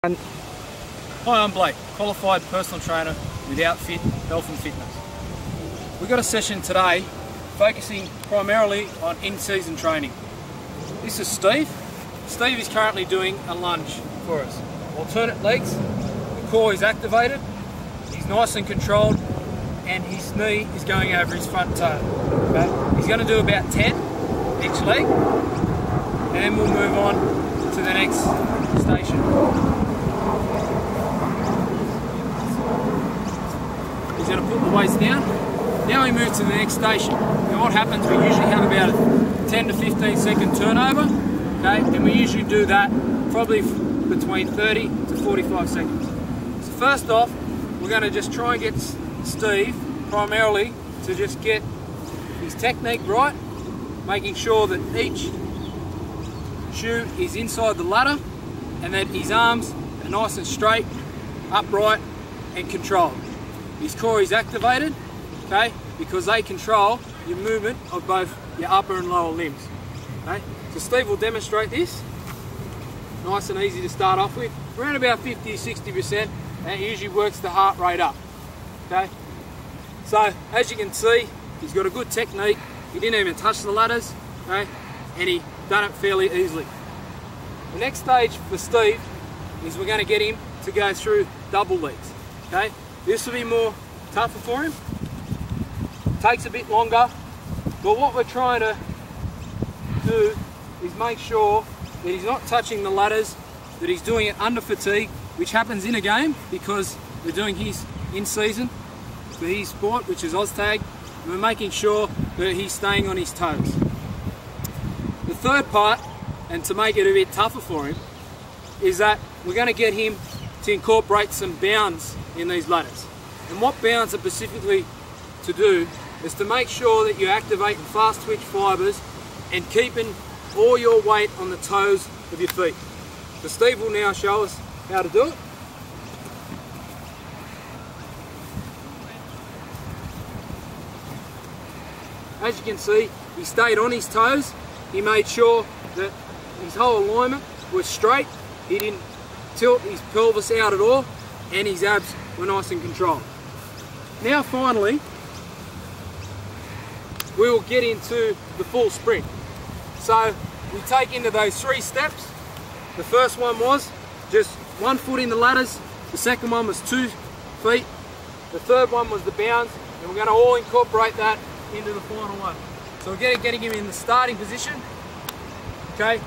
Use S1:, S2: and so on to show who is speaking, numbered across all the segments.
S1: Hi, I'm Blake, qualified personal trainer with Outfit Health and Fitness. We've got a session today focusing primarily on in-season training. This is Steve. Steve is currently doing a lunge for us. Alternate legs, the core is activated, he's nice and controlled, and his knee is going over his front toe. Okay? He's going to do about 10 each leg, and then we'll move on to the next station. He's going to put the weights down. Now we move to the next station. Now what happens, we usually have about a 10 to 15 second turnover, okay, and we usually do that probably between 30 to 45 seconds. So first off, we're going to just try and get Steve primarily to just get his technique right, making sure that each shoe is inside the ladder and that his arms are nice and straight, upright and controlled. His core is activated, okay, because they control your movement of both your upper and lower limbs. Okay, so Steve will demonstrate this. Nice and easy to start off with, around about 50 to 60%, and it usually works the heart rate up. Okay, so as you can see, he's got a good technique. He didn't even touch the ladders, okay, and he done it fairly easily. The next stage for Steve is we're going to get him to go through double legs. Okay. This will be more tougher for him, takes a bit longer, but what we're trying to do is make sure that he's not touching the ladders, that he's doing it under fatigue, which happens in a game because we're doing his in-season for his sport, which is OzTag, and we're making sure that he's staying on his toes. The third part, and to make it a bit tougher for him, is that we're going to get him to incorporate some bounds in these ladders. And what bounds are specifically to do is to make sure that you're activating fast twitch fibres and keeping all your weight on the toes of your feet. So Steve will now show us how to do it. As you can see, he stayed on his toes. He made sure that his whole alignment was straight. He didn't tilt his pelvis out at all, and his abs were nice and controlled. Now finally, we will get into the full sprint. So we take into those 3 steps. The first one was just 1 foot in the ladders, the second one was 2 feet, the third one was the bounds, and we're going to all incorporate that into the final one. So we're getting him in the starting position. Okay,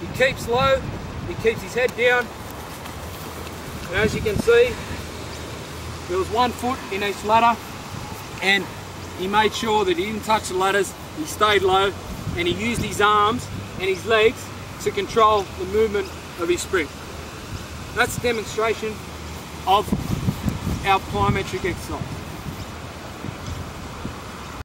S1: he keeps low, he keeps his head down, and as you can see, there was 1 foot in each ladder, and he made sure that he didn't touch the ladders, he stayed low, and he used his arms and his legs to control the movement of his sprint. That's a demonstration of our plyometric exercise.